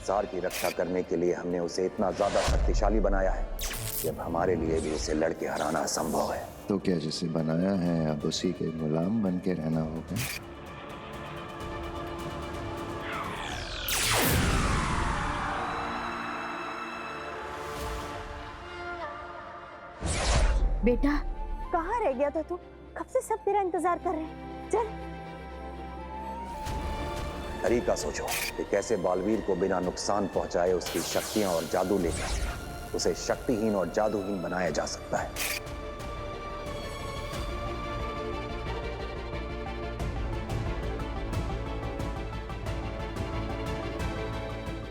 संसार की रक्षा करने के लिए हमने उसे इतना ज्यादा शक्तिशाली बनाया है कि अब हमारे लिए भी उसे लड़के हराना असंभव है। तो क्या जिसे बनाया है अब उसी के गुलाम बन के रहना होगा? बेटा कहाँ रह गया था तू? कब से सब तेरा इंतजार कर रहे हैं। चल। तरीका सोचो कि कैसे बालवीर को बिना नुकसान पहुंचाए उसकी शक्तियां और जादू लेकर उसे शक्तिहीन और जादूहीन बनाया जा सकता है।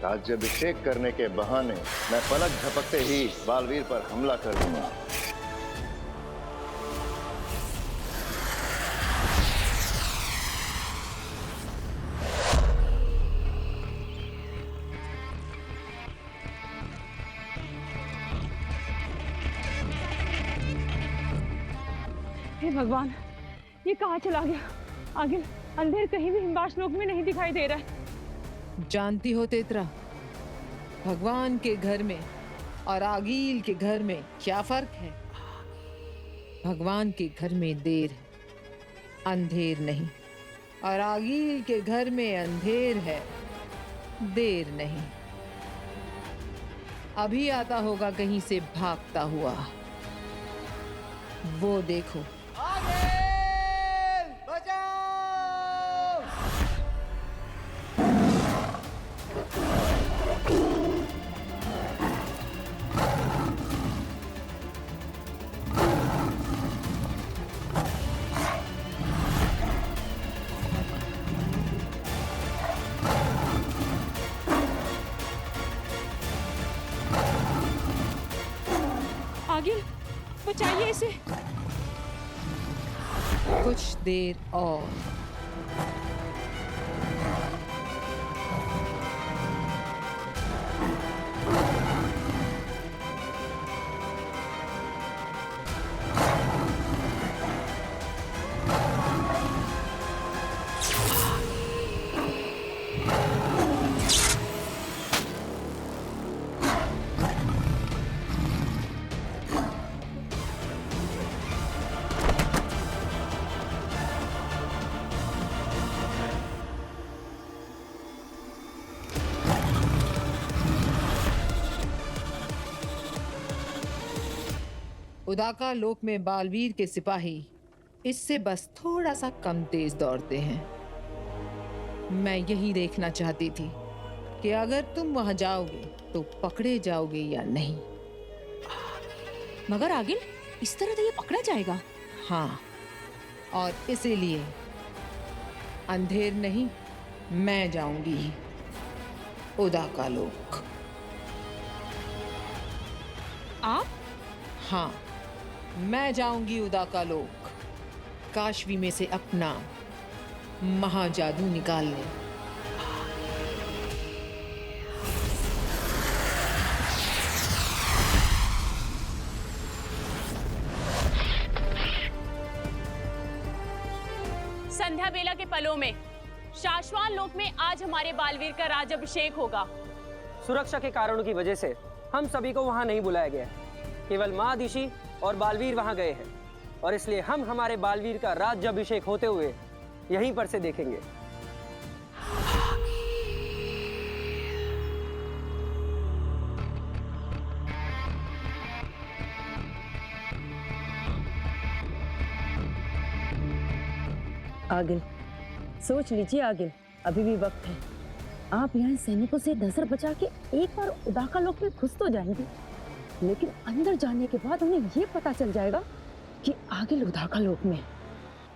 राज्याभिषेक करने के बहाने मैं पलक झपकते ही बालवीर पर हमला कर दूंगा। हे भगवान, ये कहाँ चला गया? आगे अंधेर कहीं भी हिमवास लोक में नहीं दिखाई दे रहा है। जानती हो तेतरा, भगवान के घर में और आगील के घर में क्या फर्क है? भगवान के घर में देर है, अंधेर नहीं, और आगील के घर में अंधेर है, देर नहीं। अभी आता होगा कहीं से भागता हुआ, वो देखो। आगिल, बचाइए इसे। कुछ देर और। उदाका लोक में बालवीर के सिपाही इससे बस थोड़ा सा कम तेज दौड़ते हैं। मैं यही देखना चाहती थी कि अगर तुम वहां जाओगे तो पकड़े जाओगे या नहीं। मगर आगिल, इस तरह तो ये पकड़ा जाएगा। हाँ, और इसीलिए अंधेर नहीं, मैं जाऊंगी उदाका लोक। आप? हाँ, मैं जाऊंगी उदाका लोक, काशवी में से अपना महाजादू निकालने। संध्या बेला के पलों में शाश्वान लोक में आज हमारे बालवीर का राज्याभिषेक होगा। सुरक्षा के कारणों की वजह से हम सभी को वहां नहीं बुलाया गया। केवल महादिशी और बालवीर वहां गए हैं, और इसलिए हम हमारे बालवीर का राज्याभिषेक होते हुए यहीं पर से देखेंगे। आगिल, सोच लीजिए आगिल, अभी भी वक्त है। आप यहाँ सैनिकों से नजर बचा के एक बार उदाका लोक में घुस तो जाएंगे, लेकिन अंदर जाने के बाद उन्हें ये पता चल जाएगा कि आगिल उदाका लोक में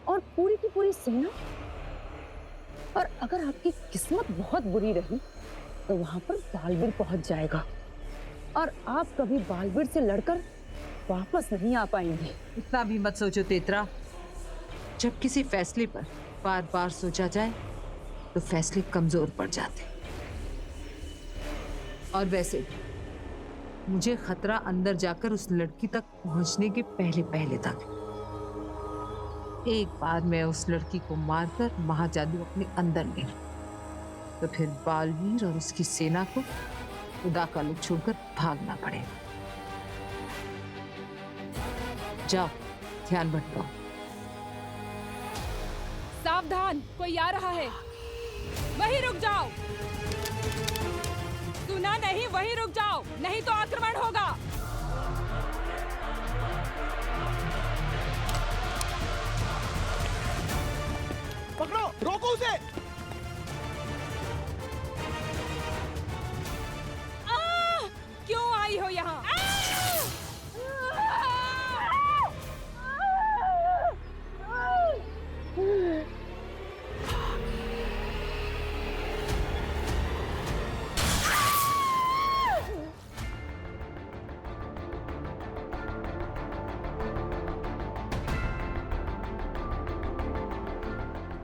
और पूरी की पूरी सेना। और अगर आपकी किस्मत बहुत बुरी रही तो वहां पर बालवीर पहुंच जाएगा और आप कभी बालवीर से लड़कर वापस नहीं आ पाएंगे। इतना भी मत सोचो तेतरा। जब किसी फैसले पर बार बार सोचा जाए तो फैसले कमजोर पड़ जाते। और वैसे भी मुझे खतरा अंदर जाकर उस लड़की तक पहुंचने के पहले पहले तक। एक बार मैं उस लड़की को मारकर महाजादू अपने अंदर ले लूं, तो फिर बालवीर और उसकी सेना को उदाका लोग छोड़कर भागना पड़ेगा। जाओ, ध्यान भटकाओ। सावधान, कोई आ रहा है। वहीं रुक जाओ। सुना नहीं? वहीं रुक जाओ, नहीं तो आक्रमण होगा। पकड़ो, रोको उसे। क्यों आई हो यहाँ?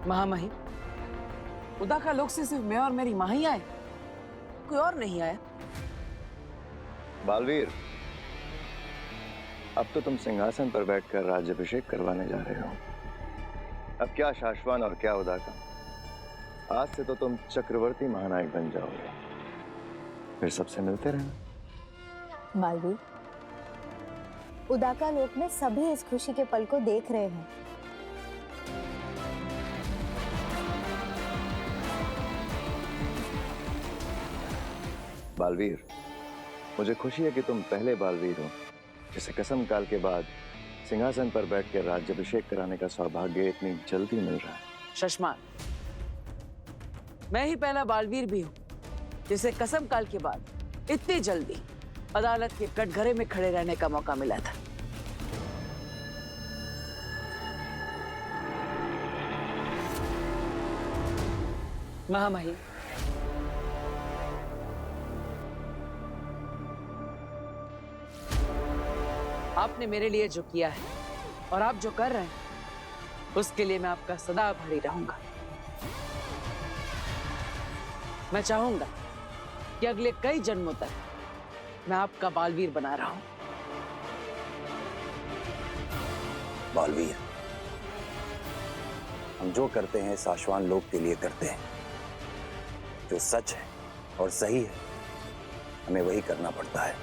महामहिम, उदाका लोक से सिर्फ मैं और मेरी माँ ही आए, कोई और नहीं आया। बालवीर, अब तो तुम सिंहासन पर बैठकर राज्याभिषेक करवाने जा रहे हो। अब क्या शाश्वान और क्या उदाका, आज से तो तुम चक्रवर्ती महानायक बन जाओगे। फिर सबसे मिलते रहना। बालवीर, उदाका लोक में सभी इस खुशी के पल को देख रहे हैं। बालवीर, मुझे खुशी है कि तुम पहले बालवीर हो जिसे कसम काल के बाद सिंहासन पर बैठकर राज्याभिषेक कराने का सौभाग्य इतनी जल्दी मिल रहा है। शशमान, मैं ही पहला बालवीर भी हूँ जिसे कसम काल के बाद इतनी जल्दी अदालत के कटघरे में खड़े रहने का मौका मिला था। महामहिम, आपने मेरे लिए जो किया है और आप जो कर रहे हैं उसके लिए मैं आपका सदा आभारी रहूंगा। मैं चाहूंगा कि अगले कई जन्मों तक मैं आपका बालवीर बना रहा हूं। बालवीर, हम जो करते हैं शाश्वान लोक के लिए करते हैं। जो सच है और सही है हमें वही करना पड़ता है।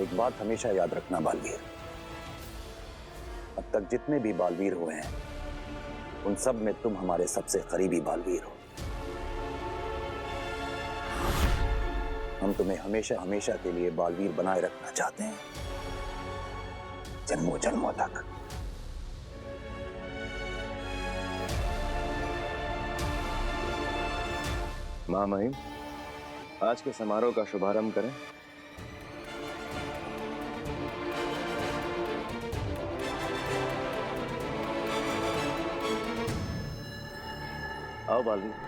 एक बात हमेशा याद रखना बालवीर, अब तक जितने भी बालवीर हुए हैं उन सब में तुम हमारे सबसे करीबी बालवीर हो। हम तुम्हें हमेशा हमेशा के लिए बालवीर बनाए रखना चाहते हैं, जन्मों जन्मों तक। महामहिम, आज के समारोह का शुभारंभ करें। आओ बालवीर।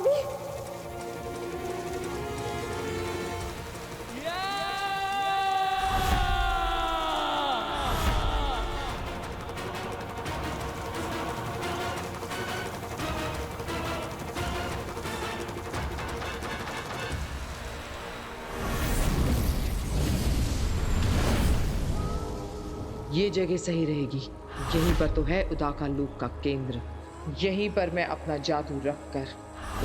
जल्दी। ये जगह सही रहेगी। यहीं पर तो है उदाका लोक का केंद्र। यहीं पर मैं अपना जादू रखकर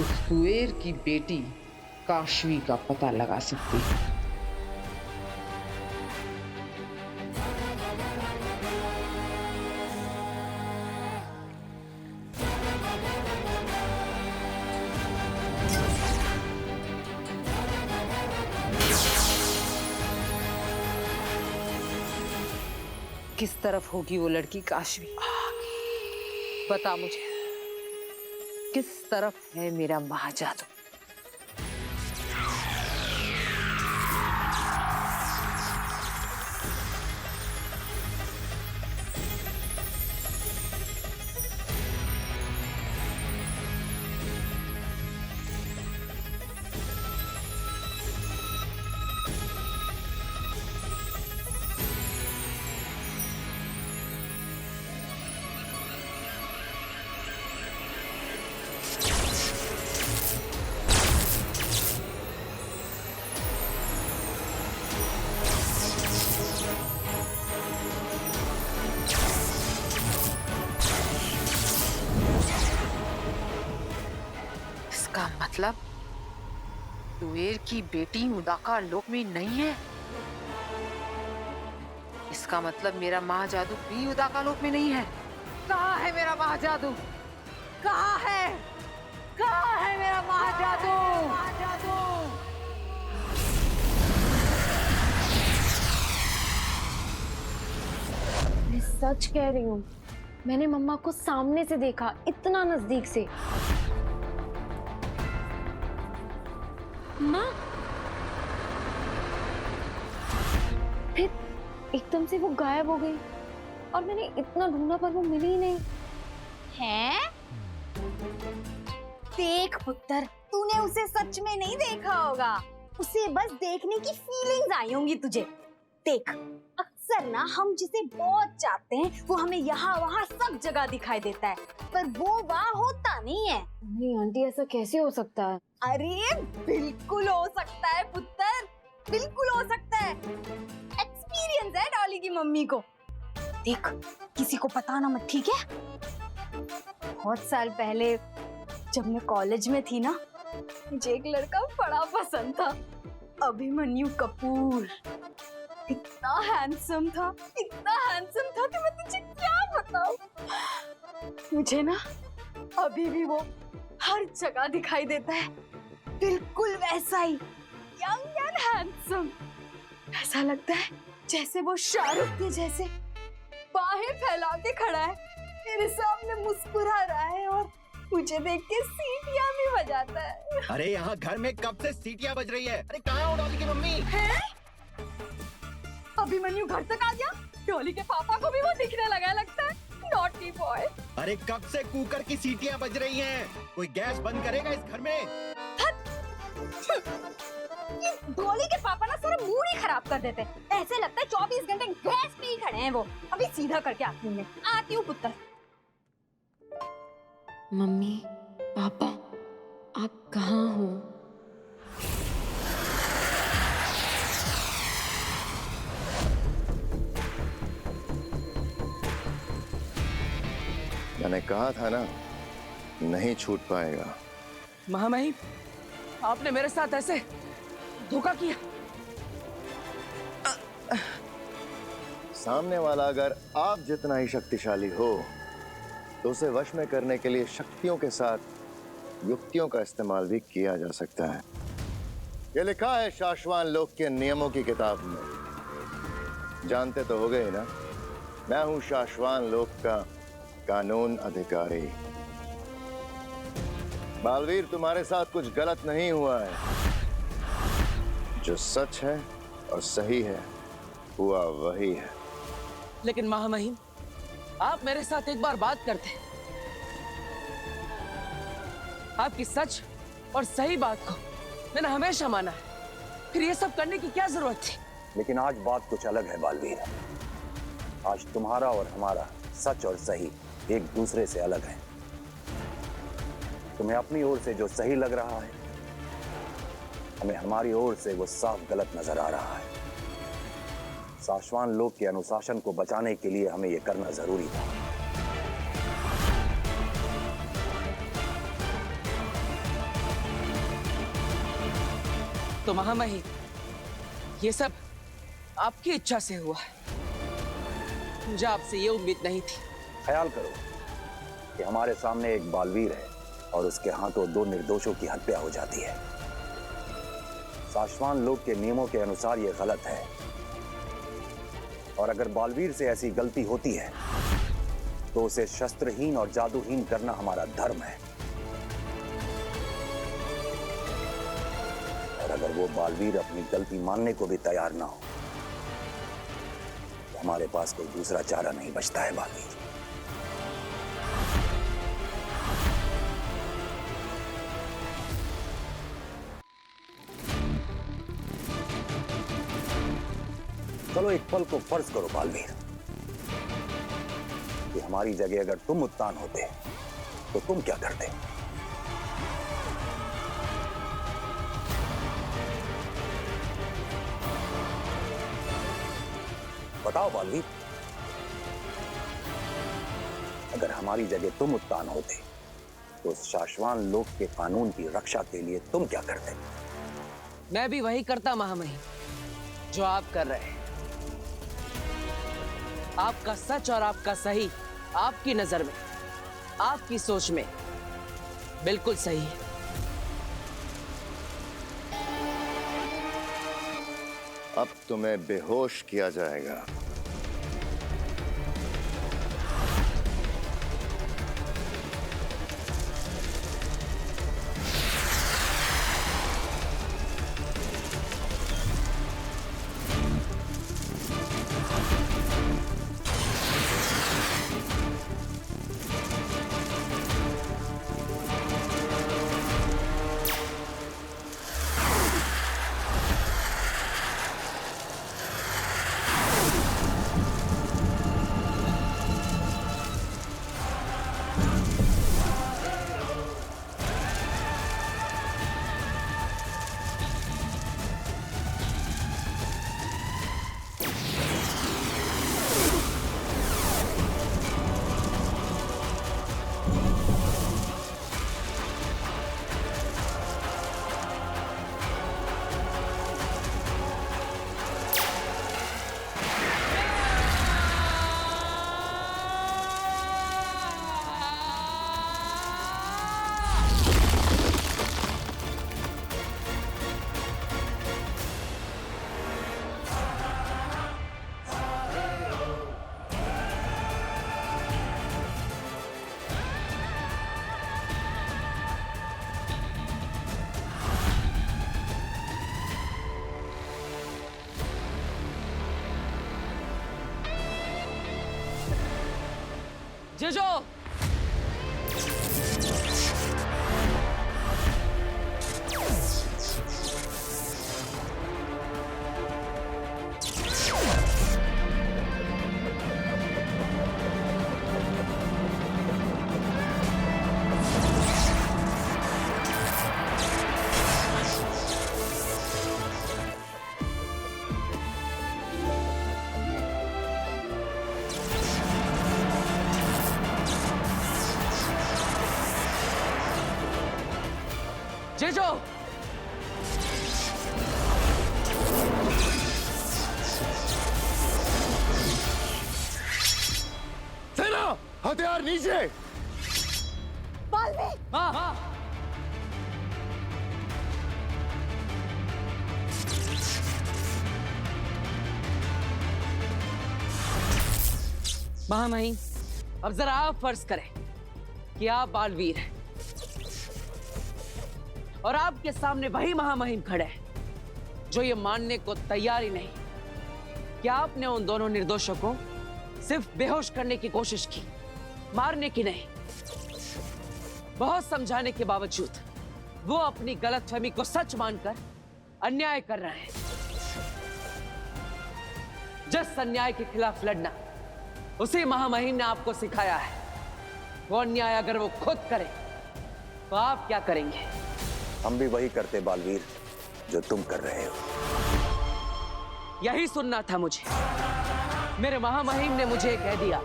उस कुएर की बेटी काशवी का पता लगा सकती हूँ। किस तरफ होगी वो लड़की काशवी? बता मुझे, किस तरफ है मेरा महाजादू? इसका मतलब कुएर की बेटी उदाका लोक में नहीं है। इसका मतलब मेरा महाजादू भी उदाका लोक में नहीं है। कहाँ है मेरा महाजादू? कहाँ है? कहाँ है मेरा महाजादू? मैं सच कह रही हूँ, मैंने मम्मा को सामने से देखा, इतना नजदीक से। माँ, फिर एकदम से वो गायब हो गई और मैंने इतना ढूंढा पर वो मिली ही नहीं। हैं? देख पुत्र, तूने उसे सच में नहीं देखा होगा, उसे बस देखने की फीलिंग्स आई होंगी तुझे। देख, अक्सर ना हम जिसे बहुत चाहते हैं वो हमें यहाँ वहाँ सब जगह दिखाई देता है, पर वो वहाँ होता नहीं है। नहीं आंटी, ऐसा कैसे हो सकता है? अरे बिल्कुल हो सकता है पुत्र, बिल्कुल हो सकता है। एक्सपीरियंस है डॉली की मम्मी को। देख, किसी को बताना मत, ठीक है? बहुत साल पहले जब मैं कॉलेज में थी ना, मुझे एक लड़का बड़ा पसंद था, अभिमन्यु कपूर। इतना हैंडसम था कि मैं तुझे क्या बताऊं। मुझे ना अभी भी वो हर जगह दिखाई देता है, बिल्कुल वैसा ही, यंग एंड हैंडसम। ऐसा लगता है जैसे वो शाहरुख के जैसे बाहें फैला के खड़ा है, मेरे सामने मुस्कुरा रहा है और मुझे देख के सीटियां भी बजाता है। अरे यहाँ घर में कब से सीटियां बज रही है? अरे कहाँ हो डॉली की मम्मी? है? अभिमन्यु घर तक आ गया? डॉली के पापा को भी वो दिखने लगा लगता है। Naughty boy. अरे कब से कुकर की सीटियां बज रही हैं? कोई गैस बंद करेगा इस घर में? ये डॉली के पापा ना सारा मूड ही खराब कर देते। ऐसे लगता है 24 घंटे गैस पे ही खड़े हैं वो। अभी सीधा करके आती हूँ मैं। आती हूँ पुत्र। मम्मी, पापा, आप कहाँ हो? मैंने कहा था ना, नहीं छूट पाएगा। महामहिम, आपने मेरे साथ ऐसे धोखा किया। सामने वाला अगर आप जितना ही शक्तिशाली हो तो उसे वश में करने के लिए शक्तियों के साथ युक्तियों का इस्तेमाल भी किया जा सकता है। ये लिखा है शाश्वान लोक के नियमों की किताब में। जानते तो हो गए ना, मैं हूं शाश्वान लोक का कानून अधिकारी। बालवीर, तुम्हारे साथ कुछ गलत नहीं हुआ है। जो सच है और सही है हुआ वही है। लेकिन महामहिम, आप मेरे साथ एक बार बात करते। आपकी सच और सही बात को मैंने हमेशा माना है, फिर ये सब करने की क्या जरूरत थी? लेकिन आज बात कुछ अलग है बालवीर। आज तुम्हारा और हमारा सच और सही एक दूसरे से अलग है। तुम्हें अपनी ओर से जो सही लग रहा है, हमें हमारी ओर से वो साफ गलत नजर आ रहा है। साशवान लोक के अनुशासन को बचाने के लिए हमें यह करना जरूरी था। तो महामहिम, ये सब आपकी इच्छा से हुआ है। मुझे आपसे ये उम्मीद नहीं थी। ख्याल करो कि हमारे सामने एक बालवीर है और उसके हाथों 2 निर्दोषों की हत्या हो जाती है। साशवान लोक के नियमों के अनुसार यह गलत है, और अगर बालवीर से ऐसी गलती होती है तो उसे शस्त्रहीन और जादूहीन करना हमारा धर्म है। और अगर वो बालवीर अपनी गलती मानने को भी तैयार ना हो तो हमारे पास कोई दूसरा चारा नहीं बचता है बालवीर। चलो एक पल को फर्ज करो बालवीर कि हमारी जगह अगर तुम उत्तान होते तो तुम क्या करते? बताओ बालवीर, अगर हमारी जगह तुम उत्तान होते तो शाश्वान लोक के कानून की रक्षा के लिए तुम क्या करते? मैं भी वही करता महामहिम जो आप कर रहे हैं। आपका सच और आपका सही आपकी नजर में, आपकी सोच में बिल्कुल सही है। अब तुम्हें बेहोश किया जाएगा। जेजो, जेजो, सेना, हथियार नीचे। बालवीर! हाँ हाँ। महामहिम, अब जरा आप फर्ज करें कि आप बालवीर हैं और आपके सामने वही महामहिम खड़े हैं जो ये मानने को तैयार ही नहीं कि आपने उन दोनों निर्दोषों को सिर्फ बेहोश करने की कोशिश की, मारने की नहीं। बहुत समझाने के बावजूद वो अपनी गलतफहमी को सच मानकर अन्याय कर रहे हैं। जिस अन्याय के खिलाफ लड़ना उसी महामहिम ने आपको सिखाया है, वो अन्याय अगर वो खुद करे तो आप क्या करेंगे? हम भी वही करते बालवीर जो तुम कर रहे हो। यही सुनना था मुझे। मेरे महामहिम ने मुझे कह दिया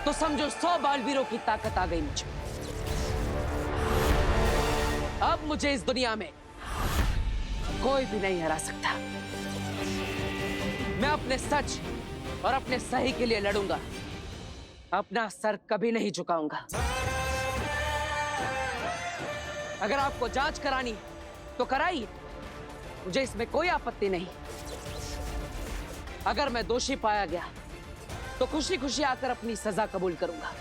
तो समझो 100 बालवीरों की ताकत आ गई मुझे। अब मुझे इस दुनिया में कोई भी नहीं हरा सकता। मैं अपने सच और अपने सही के लिए लड़ूंगा, अपना सर कभी नहीं झुकाऊंगा। अगर आपको जांच करानी तो कराइए, मुझे इसमें कोई आपत्ति नहीं। अगर मैं दोषी पाया गया तो खुशी खुशी आकर अपनी सजा कबूल करूंगा,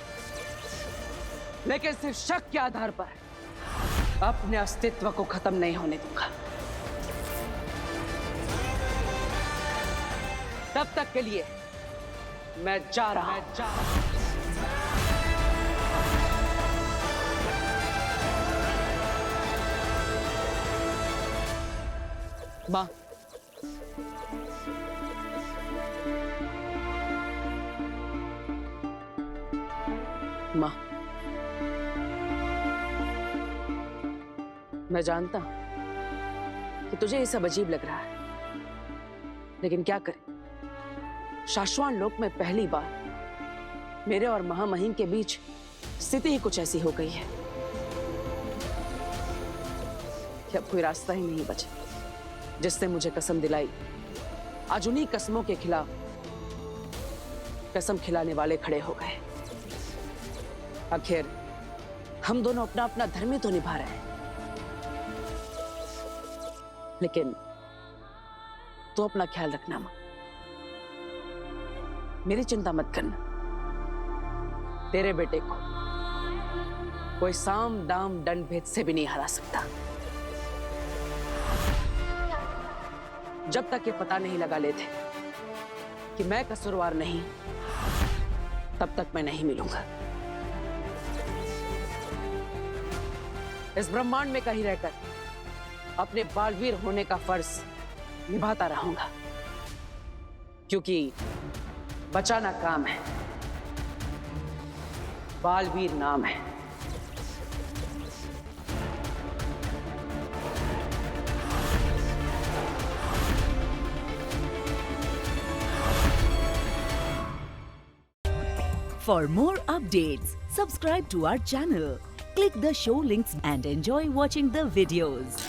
लेकिन सिर्फ शक के आधार पर अपने अस्तित्व को खत्म नहीं होने दूंगा। तब तक के लिए मैं जा रहा हूं। मां, मां, मैं जानता हूं कि तुझे ये सब अजीब लग रहा है, लेकिन क्या करें, शाश्वान लोक में पहली बार मेरे और महामहिम के बीच स्थिति ही कुछ ऐसी हो गई है कि अब कोई रास्ता ही नहीं बचा। जिसने मुझे कसम दिलाई, आज उन्हीं कसमों के खिलाफ कसम खिलाने वाले खड़े हो गए। आखिर हम दोनों अपना अपना धर्म ही तो निभा रहे हैं, लेकिन तो अपना ख्याल रखना मां, मेरी चिंता मत करना। तेरे बेटे को कोई साम दाम दंड भेद से भी नहीं हरा सकता। जब तक ये पता नहीं लगा लेते कि मैं कसूरवार नहीं, तब तक मैं नहीं मिलूंगा। इस ब्रह्मांड में कहीं रहकर अपने बालवीर होने का फर्ज निभाता रहूंगा, क्योंकि बचाना काम है, बालवीर नाम है। For more updates, subscribe to our channel, click the show links and enjoy watching the videos.